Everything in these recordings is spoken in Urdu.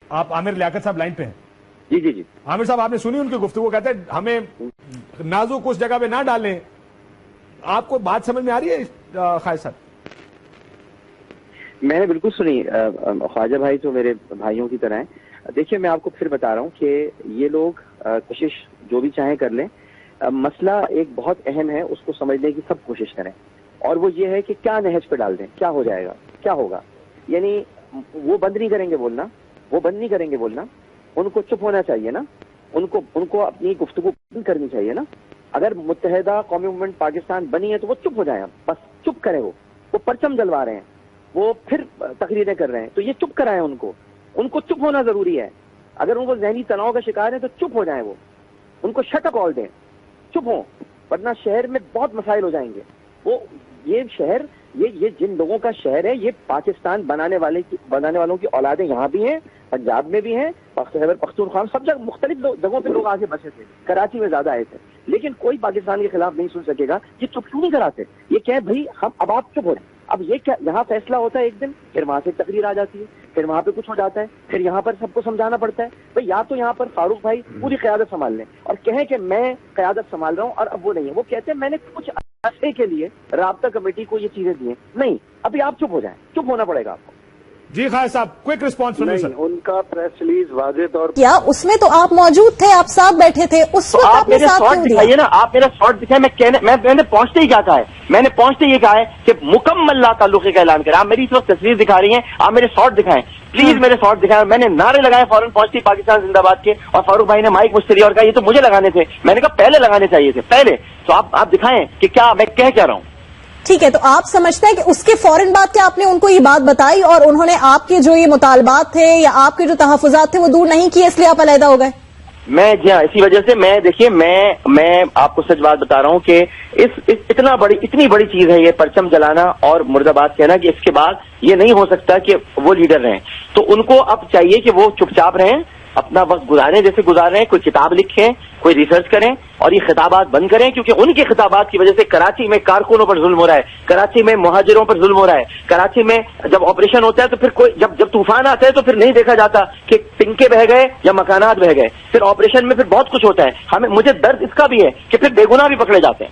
آپ عامر لیاقت صاحب لائن پہ ہیں؟ جی جی جی عامر صاحب آپ نے سنی ان کی گفتگو، کہتے ہیں ہمیں نازک اس جگہ پہ نہ ڈالیں. آپ کو بات سمجھ میں آ رہی ہے خالد صاحب؟ میں نے بالکل سنی. خواجہ بھائی تو میرے بھائیوں کی طرح ہیں. دیکھیے میں آپ کو پھر بتا رہا ہوں کہ یہ لوگ کوشش جو بھی چاہیں کر لیں. مسئلہ ایک بہت اہم ہے، اس کو سمجھنے کی سب کوشش کریں، اور وہ یہ ہے کہ کیا نہج پہ ڈال دیں، کیا ہو جائے گا، کیا ہوگا. یعنی وہ بند نہیں کریں گے بولنا، وہ بند نہیں کریں گے بولنا. ان کو چپ ہونا چاہیے نا، ان کو اپنی گفتگو بند کرنی چاہیے نا. اگر متحدہ قومی موومنٹ پاکستان بنی ہے تو وہ چپ ہو جائیں، بس چپ کریں. وہ پرچم جلوا رہے ہیں، وہ پھر تقریریں کر رہے ہیں، تو یہ چپ کرائیں. ان کو چپ ہونا ضروری ہے. اگر ان کو ذہنی تناؤ کا شکار ہے تو چپ ہو جائیں. وہ ان کو شٹ اپ آل دیں، چپ ہوں، ورنہ شہر میں بہت مسائل ہو جائیں گے. یہ شہر، یہ جن لوگوں کا شہر ہے، یہ پاکستان بنانے والوں کی اولادیں یہاں بھی ہیں، پنجاب میں بھی ہیں، خیبر پختونخوا، سب جگہ مختلف جگہوں پہ لوگ آگے بسے تھے. کراچی میں زیادہ آئے تھے، لیکن کوئی پاکستان کے خلاف نہیں سن سکے گا. یہ چپ کیوں نہیں کراتے؟ یہ کہ بھائی اب آپ چپ ہو رہے ہیں. اب یہ کیا یہاں فیصلہ ہوتا ہے ایک دن، پھر وہاں سے تقریر آ جاتی ہے، پھر وہاں پہ کچھ ہو جاتا ہے، پھر یہاں پر سب کو سمجھانا پڑتا ہے. بھائی یا تو یہاں پر فاروق بھائی پوری قیادت سنبھال لیں اور کہیں کہ میں قیادت سنبھال رہا ہوں، اور اب وہ نہیں ہے. وہ کہتے ہیں میں نے کچھ عرصے کے لیے رابطہ کمیٹی کو یہ چیزیں دی ہیں. نہیں، ابھی آپ چپ ہو جائیں، چپ ہونا پڑے گا آپ کو. جی خالد صاحب کوئک رسپانس سنیں سر. ان کا پریس ریلیز واضح طور کیا اس میں تو آپ موجود تھے، آپ ساتھ بیٹھے تھے اس وقت، آپ نے ساتھ کیوں دیا؟ دکھائیے نا، آپ میرا شارٹ دکھائے. میں نے پہنچتے ہی کیا کہا ہے، میں نے پہنچتے یہ کہا ہے کہ مکمل لا تعلقی کا اعلان کریں. آپ میری اس وقت تصویر دکھا رہی ہیں، آپ میرے شارٹ دکھائیں پلیز، میرے شارٹ دکھائیں. میں نے نعرے لگائے فوراً پہنچتی پاکستان زندہ باد کے، اور فاروق بھائی نے مائک مشتری اور کہا یہ تو مجھے لگانے تھے. میں نے کہا پہلے لگانے چاہیے تھے، پہلے. تو آپ دکھائیں کہ کیا میں کہہ کیا رہا ہوں. ٹھیک ہے، تو آپ سمجھتے ہیں کہ اس کے فوراً بعد کیا آپ نے ان کو یہ بات بتائی اور انہوں نے آپ کے جو یہ مطالبات تھے یا آپ کے جو تحفظات تھے وہ دور نہیں کیے، اس لیے آپ علیحدہ ہو گئے؟ میں جی ہاں، اسی وجہ سے دیکھیے میں آپ کو سچ بات بتا رہا ہوں کہ اتنی بڑی چیز ہے یہ پرچم جلانا اور مرد آباد کہنا، کہ اس کے بعد یہ نہیں ہو سکتا کہ وہ لیڈر رہیں. تو ان کو اب چاہیے کہ وہ چپ چاپ رہیں، اپنا وقت گزاریں جیسے گزار رہے ہیں. کوئی کتاب لکھیں، کوئی ریسرچ کریں، اور یہ خطابات بند کریں، کیونکہ ان کے خطابات کی وجہ سے کراچی میں کارکنوں پر ظلم ہو رہا ہے، کراچی میں مہاجروں پر ظلم ہو رہا ہے. کراچی میں جب آپریشن ہوتا ہے تو پھر جب طوفان آتا ہے تو پھر نہیں دیکھا جاتا کہ پنکے بہ گئے یا مکانات بہ گئے. پھر آپریشن میں پھر بہت کچھ ہوتا ہے. مجھے درد اس کا بھی ہے کہ پھر بے گناہ بھی پکڑے جاتے ہیں.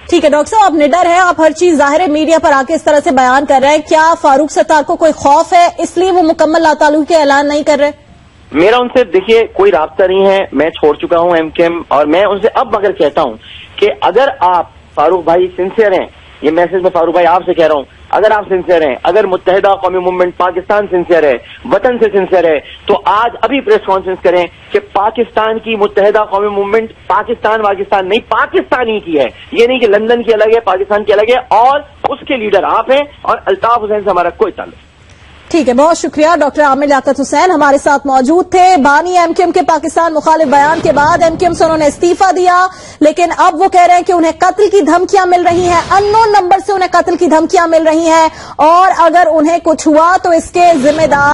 ٹھیک ہے ڈاکٹر صاحب، آپ نڈر ہیں، آپ ہر چیز ظاہر ہے میڈیا پر آ کے اس طرح سے بیان کر رہے ہیں. کیا فاروق ستار کو کوئی خوف ہے اس لیے وہ مکمل لا تعلقی کا اعلان نہیں کر رہے؟ میرا ان سے دیکھیے کوئی رابطہ نہیں ہے، میں چھوڑ چکا ہوں ایم کے ایم، اور میں ان سے اب مگر کہتا ہوں کہ اگر آپ فاروق بھائی سنسیئر ہیں، یہ میسج میں فاروق بھائی آپ سے کہہ رہا ہوں، اگر آپ سنسیئر ہیں، اگر متحدہ قومی موومنٹ پاکستان سنسیئر ہے، وطن سے سنسیئر ہے، تو آج ابھی پریس کانفرنس کریں کہ پاکستان کی متحدہ قومی موومنٹ پاکستان نہیں، پاکستان ہی کی ہے. یہ نہیں کہ لندن کی الگ ہے، پاکستان کی الگ ہے، اور اس کے لیڈر آپ ہیں، اور الطاف حسین سے ہمارا کوئی تعلق. ٹھیک ہے، بہت شکریہ. ڈاکٹر عامر لیاقت حسین ہمارے ساتھ موجود تھے. بانی ایم کیو ایم کے پاکستان مخالف بیان کے بعد ایم کیو ایم سے انہوں نے استعفیٰ دیا، لیکن اب وہ کہہ رہے ہیں کہ انہیں قتل کی دھمکیاں مل رہی ہیں، ان نون نمبر سے انہیں قتل کی دھمکیاں مل رہی ہیں، اور اگر انہیں کچھ ہوا تو اس کے ذمہ دار